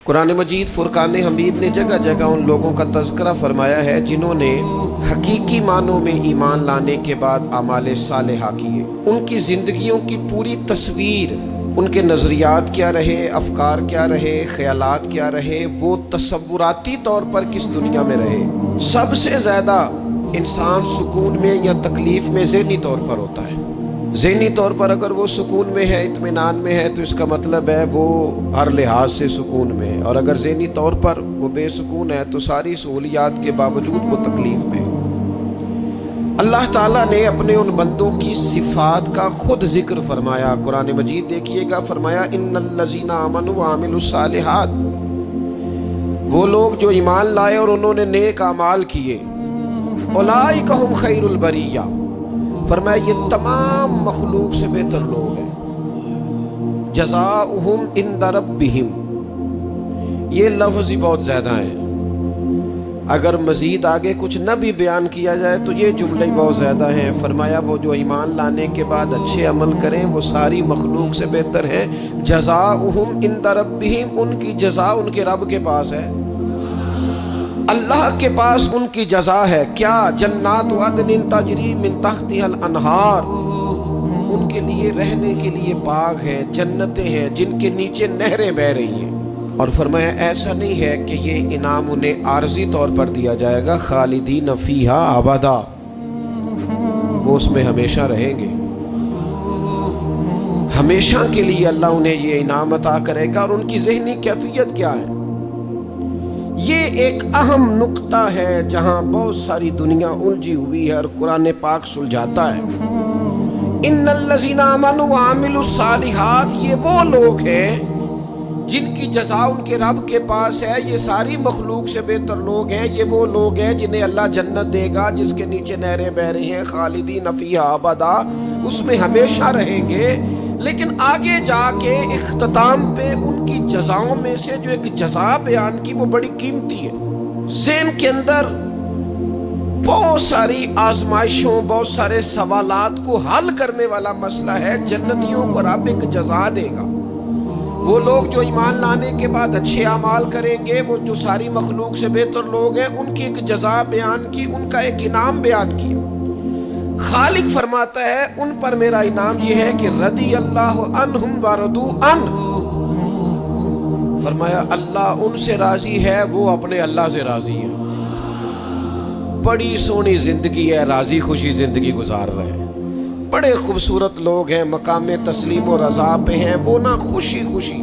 قرآن مجید فرقان حمید نے جگہ جگہ ان لوگوں کا تذکرہ فرمایا ہے جنہوں نے حقیقی معنوں میں ایمان لانے کے بعد اعمال صالحہ کیے۔ ان کی زندگیوں کی پوری تصویر، ان کے نظریات کیا رہے، افکار کیا رہے، خیالات کیا رہے، وہ تصوراتی طور پر کس دنیا میں رہے۔ سب سے زیادہ انسان سکون میں یا تکلیف میں ذہنی طور پر ہوتا ہے۔ ذہنی طور پر اگر وہ سکون میں ہے، اطمینان میں ہے، تو اس کا مطلب ہے وہ ہر لحاظ سے سکون میں ہے، اور اگر ذہنی طور پر وہ بے سکون ہے تو ساری سہولیات کے باوجود وہ تکلیف میں ہے۔ اللہ تعالیٰ نے اپنے ان بندوں کی صفات کا خود ذکر فرمایا۔ قرآن مجید دیکھیے گا، فرمایا ان الذین آمنوا وعملوا الصالحات، وہ لوگ جو ایمان لائے اور انہوں نے نیک اعمال کیے، اولئک ھم خیر البریہ، فرمایا یہ تمام مخلوق سے بہتر لوگ ہیں۔ جزاؤہم عند ربہم، یہ لفظ ہی بہت زیادہ ہے، اگر مزید آگے کچھ نہ بھی بیان کیا جائے تو یہ جملے بہت زیادہ ہیں۔ فرمایا وہ جو ایمان لانے کے بعد اچھے عمل کریں وہ ساری مخلوق سے بہتر ہیں۔ جزاؤہم عند ربہم، ان کی جزا ان کے رب کے پاس ہے، اللہ کے پاس ان کی جزا ہے۔ کیا؟ جنات عدن تجری من تحتها الانہار، ان کے لیے رہنے کے لیے باغ ہیں، جنتیں ہیں جن کے نیچے نہریں بہہ رہی ہیں۔ اور فرمایا ایسا نہیں ہے کہ یہ انعام انہیں عارضی طور پر دیا جائے گا، خالدین فیہا ابدا، وہ اس میں ہمیشہ رہیں گے، ہمیشہ کے لیے اللہ انہیں یہ انعام عطا کرے گا۔ اور ان کی ذہنی کیفیت کیا ہے؟ یہ ایک اہم نقطہ ہے جہاں بہت ساری دنیا الجھی ہوئی ہے اور قرآن پاک سلجھاتا ہے۔ ان الذین آمنوا وعملوا الصالحات، یہ وہ لوگ ہیں جن کی جزا ان کے رب کے پاس ہے، یہ ساری مخلوق سے بہتر لوگ ہیں، یہ وہ لوگ ہیں جنہیں اللہ جنت دے گا جس کے نیچے نہریں بہہ رہی ہیں، خالدین فیہا ابدا، اس میں ہمیشہ رہیں گے۔ لیکن آگے جا کے اختتام پہ ان کی جزاؤں میں سے جو ایک جزا بیان کی وہ بڑی قیمتی ہے۔ ذہن کے اندر بہت ساری آزمائشوں، بہت سارے سوالات کو حل کرنے والا مسئلہ ہے۔ جنتیوں کو رب ایک جزا دے گا، وہ لوگ جو ایمان لانے کے بعد اچھے اعمال کریں گے، وہ جو ساری مخلوق سے بہتر لوگ ہیں، ان کی ایک جزا بیان کی، ان کا ایک انعام بیان کیا۔ خالق فرماتا ہے ان پر میرا انعام یہ ہے کہ رضی اللہ عنہم ورضوا عنہ، فرمایا اللہ ان سے راضی ہے، وہ اپنے اللہ سے راضی ہے۔ بڑی سونی زندگی ہے، راضی خوشی زندگی گزار رہے ہیں، بڑے خوبصورت لوگ ہیں، مقام تسلیم و رضا پہ ہیں، وہ نہ خوشی خوشی۔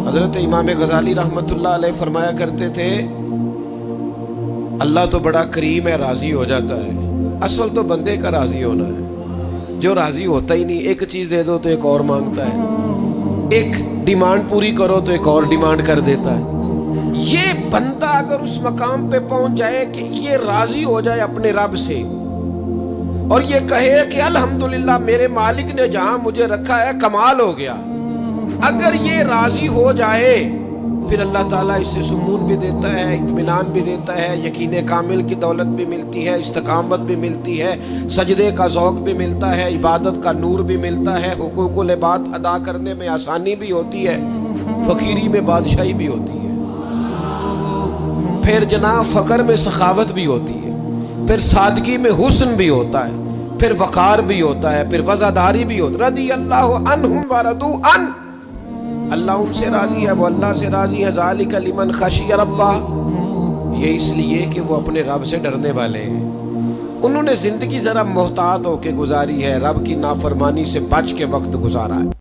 حضرت امام غزالی رحمۃ اللہ علیہ فرمایا کرتے تھے اللہ تو بڑا کریم ہے، راضی ہو جاتا ہے، اصل تو بندے کا راضی ہونا ہے، جو راضی ہوتا ہی نہیں، ایک چیز دے دو تو ایک اور مانگتا ہے، ایک ڈیمانڈ پوری کرو تو ایک اور ڈیمانڈ کر دیتا ہے۔ یہ بندہ اگر اس مقام پہ پہنچ جائے کہ یہ راضی ہو جائے اپنے رب سے اور یہ کہے کہ الحمدللہ میرے مالک نے جہاں مجھے رکھا ہے کمال ہو گیا، اگر یہ راضی ہو جائے پھر اللہ تعالیٰ اس سے سکون بھی دیتا ہے، اطمینان بھی دیتا ہے، یقین کامل کی دولت بھی ملتی ہے، استقامت بھی ملتی ہے، سجدے کا ذوق بھی ملتا ہے، عبادت کا نور بھی ملتا ہے، حقوق العباد ادا کرنے میں آسانی بھی ہوتی ہے، فقیری میں بادشاہی بھی ہوتی ہے، پھر جناب فقر میں سخاوت بھی ہوتی ہے، پھر سادگی میں حسن بھی ہوتا ہے، پھر وقار بھی ہوتا ہے، پھر وزاداری بھی ہوتا ہے۔ رضی اللہ عنہم ورضوا عنہ، اللہ ان سے راضی ہے، وہ اللہ سے راضی ہے۔ ذالک لمن خشی ربہ، یہ اس لیے کہ وہ اپنے رب سے ڈرنے والے ہیں، انہوں نے زندگی ذرا محتاط ہو کے گزاری ہے، رب کی نافرمانی سے بچ کے وقت گزارا ہے۔